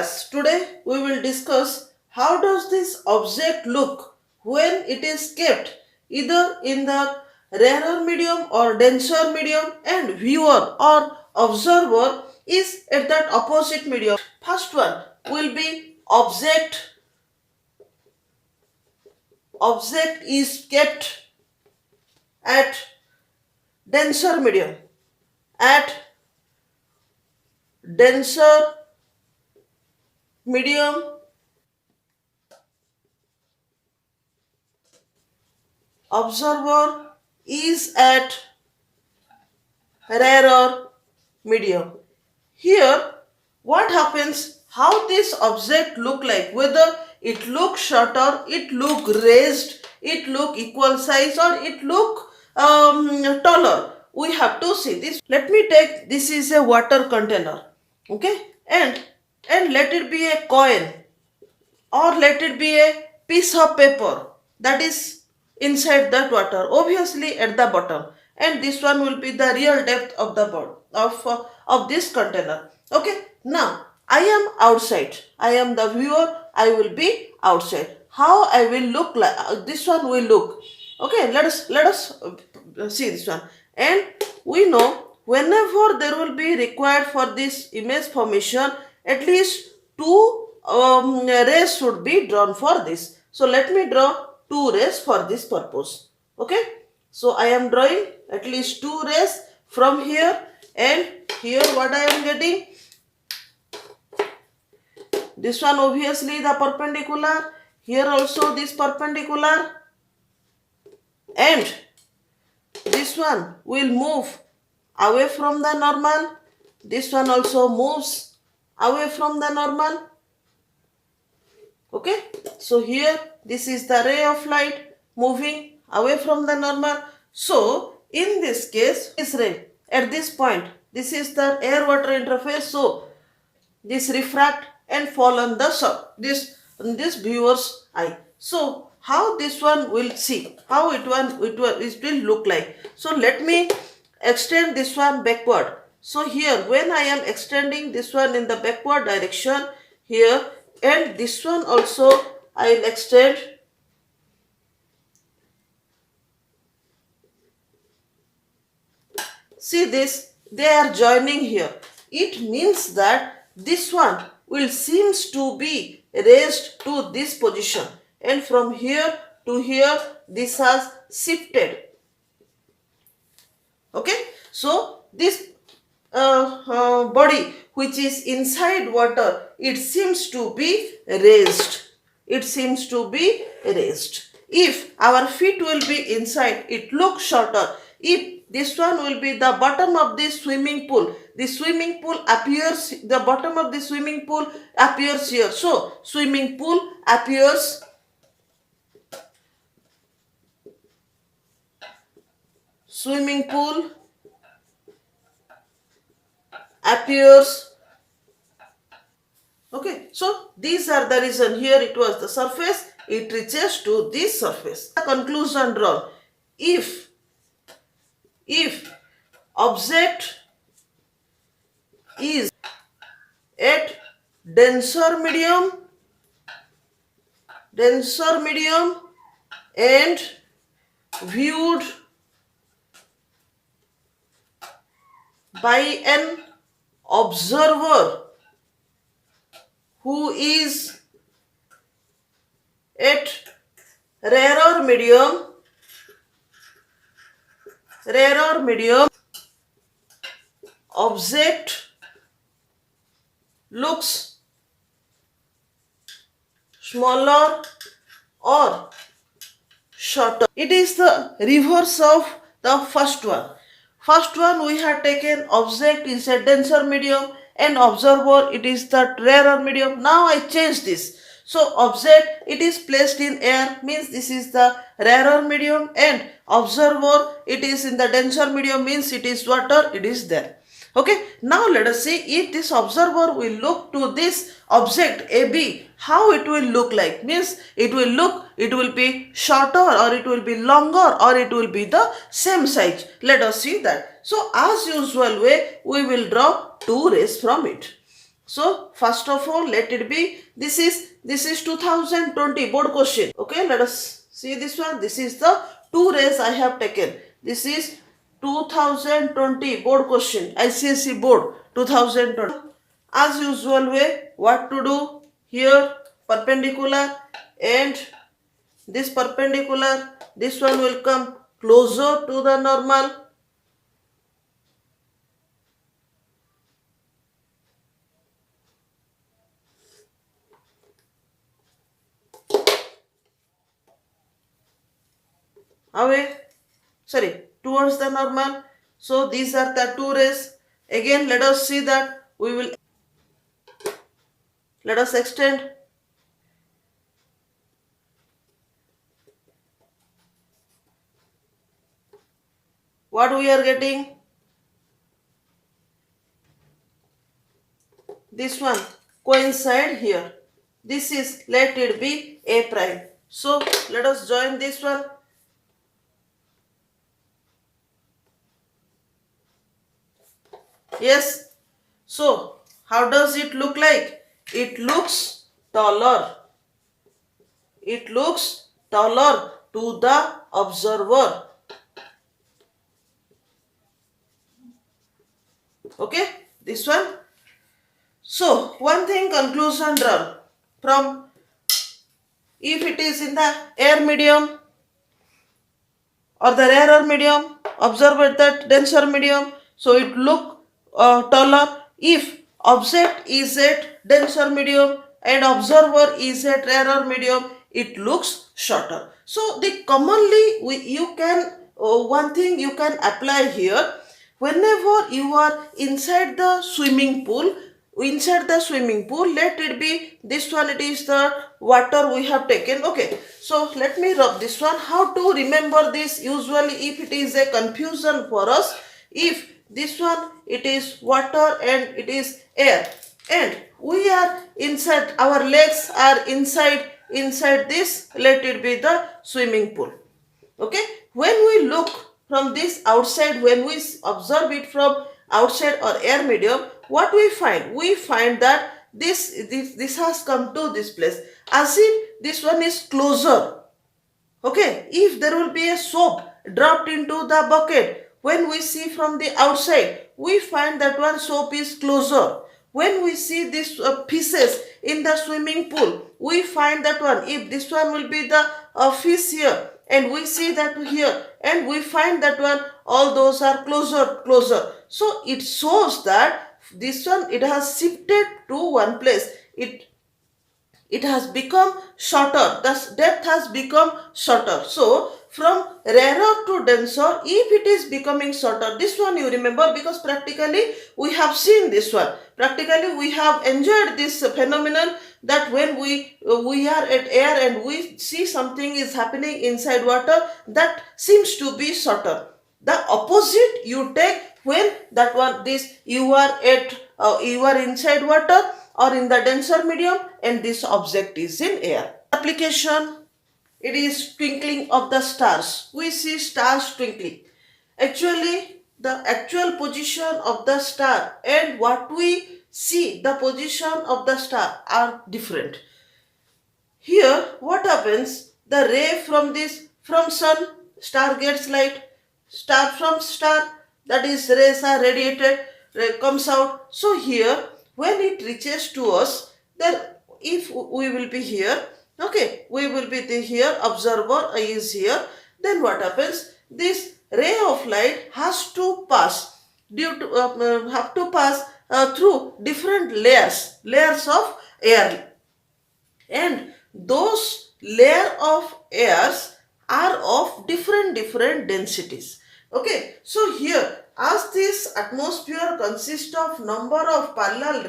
Today we will discuss how does this object look when it is kept either in the rarer medium or denser medium and viewer or observer is at that opposite medium. First one will be object is kept at denser medium. At denser medium, observer is at rarer medium. Here, what happens? How this object look like? Whether it look shorter, it look raised, it look equal size, or it look taller. We have to see this. Let me take this is a water container, okay, and let it be a coin or let it be a piece of paper that is inside that water, obviously at the bottom, and this one will be the real depth of the of this container. Okay, now I am outside, I am the viewer, I will be outside. How I will look like, this one will look. Okay, let us see this one. And we know whenever there will be required for this image formation, at least two rays should be drawn for this. So let me draw two rays for this purpose. Okay, so I am drawing at least two rays from here, and here what I am getting, this one obviously the perpendicular, here also this perpendicular, and this one will move away from the normal, this one also moves away from the normal. Okay, so here this is the ray of light moving away from the normal. So in this case, this ray at this point, this is the air water interface, so this refract and fall on the this viewer's eye. So how this one will see, how it will look like. So let me extend this one backward. So here when I am extending this one in the backward direction here, and this one also I will extend. See this, they are joining here. It means that this one will seems to be raised to this position, and from here to here this has shifted. Okay, so this body which is inside water, it seems to be raised. It seems to be raised. If our feet will be inside, it looks shorter. If this one will be the bottom of this swimming pool, the swimming pool appears, the bottom of the swimming pool appears here. So swimming pool appears okay, so these are the reason. Here it was the surface, it reaches to this surface. The conclusion drawn. If object is at denser medium and viewed by an observer who is at rarer medium, object looks smaller or shorter. It is the reverse of the first one. First one we have taken object is a denser medium and observer it is the rarer medium. Now I change this. So object it is placed in air, means this is the rarer medium, and observer it is in the denser medium, means it is water, it is there. Okay, now let us see if this observer will look to this object AB, how it will look like. Means it will be shorter or it will be longer or it will be the same size. Let us see that. So as usual way we will draw two rays from it. So first of all, let it be, this is 2020 board question. Okay, let us see this one. This is the two rays I have taken. This is 2020 board question, ICSE board 2020. As usual way, what to do here, perpendicular, and this perpendicular, this one will come closer to the normal. Away, sorry, towards the normal. So these are the two rays. Again, let us see that let us extend. What we are getting? This one coincide here. This is, let it be A prime. So let us join this one. Yes. So how does it look like? It looks taller. It looks taller to the observer. Okay, this one. So one thing, conclusion drawn from, if it is in the air medium or the rarer medium, observe at that denser medium, so it look taller. If object is at denser medium and observer is at rarer medium, it looks shorter. So the commonly you can one thing you can apply here, whenever you are inside the swimming pool, let it be this one, it is the water we have taken. Okay, so let me rub this one. How to remember this? Usually if it is a confusion for us, if this one it is water and it is air, and we are inside, our legs are inside this, let it be the swimming pool. Okay, when we look from this outside, when we observe it from outside or air medium, what we find? We find that this has come to this place, as if this one is closer. Okay, if there will be a soap dropped into the bucket, when we see from the outside, we find that one soap is closer. When we see these pieces in the swimming pool, we find that one, if this one will be the fish here, and we see that here, and we find that one, all those are closer. So it shows that this one, it has shifted to one place. It has become shorter, the depth has become shorter. So from rarer to denser, if it is becoming shorter, this one you remember, because practically we have seen this one, practically we have enjoyed this phenomenon, that when we are at air and we see something is happening inside water, that seems to be shorter. The opposite you take when that one, this you are at you are inside water or in the denser medium, and this object is in air. Application, it is twinkling of the stars. We see stars twinkling. Actually, the actual position of the star and what we see, the position of the star, are different. Here, what happens? The ray from this, from sun, star gets light, star from star, that is rays are radiated, ray comes out. So here, when it reaches to us, then if we will be here, okay, we will be here, observer is here, then what happens? This ray of light has to pass, due to have to pass through different layers of air, and those layer of airs are of different densities. Okay, so here, as this atmosphere consists of number of parallel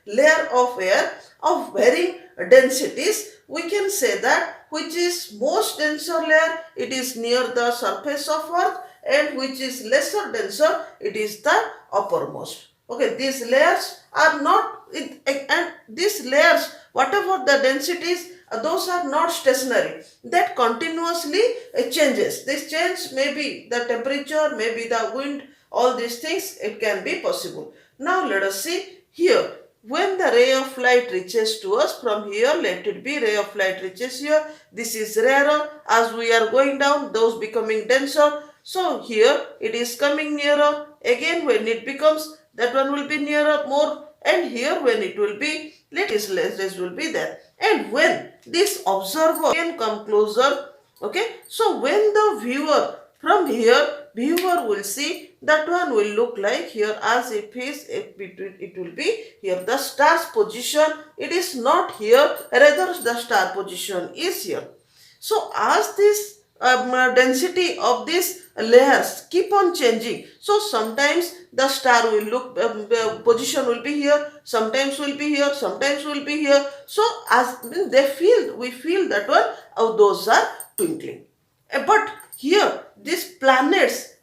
layer of air of varying densities, we can say that which is most denser layer, it is near the surface of earth, and which is lesser denser, it is the uppermost. Okay, these layers are not and these layers, whatever the densities, those are not stationary, that continuously changes. This change may be the temperature, maybe the wind, all these things, it can be possible. Now let us see here, when the ray of light reaches to us from here, let it be ray of light reaches here. This is rarer. As we are going down, those becoming denser. So here it is coming nearer. Again, when it becomes, that one will be nearer more. And here when it will be, let is less will be there. And when this observer can come closer, okay, so when the viewer from here, viewer will see that one will look like here as if it will be here the star's position. It is not here, rather the star position is here. So as this density of these layers keep on changing, so sometimes the star will look position will be here, sometimes will be here, sometimes will be here. So as we feel that one, oh, those are twinkling. But here these planets,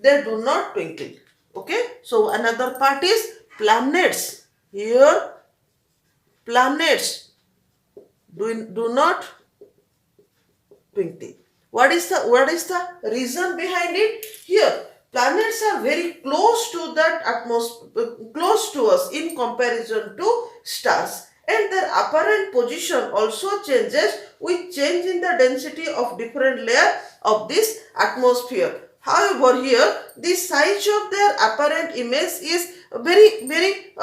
they do not twinkle. Okay, so another part is planets. Here planets do not twinkle. What is the reason behind it? Here planets are very close to that atmosphere, close to us in comparison to stars, and their apparent position also changes with change in the density of different layer of this atmosphere. However, here the size of their apparent image is very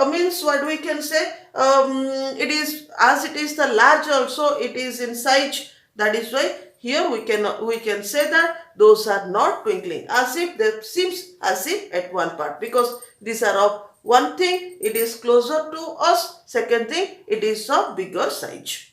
means what we can say, it is as it is the large also it is in size. That is why here we can say that those are not twinkling, as if they seems as if at one part, because these are of one thing it is closer to us, second thing it is of bigger size.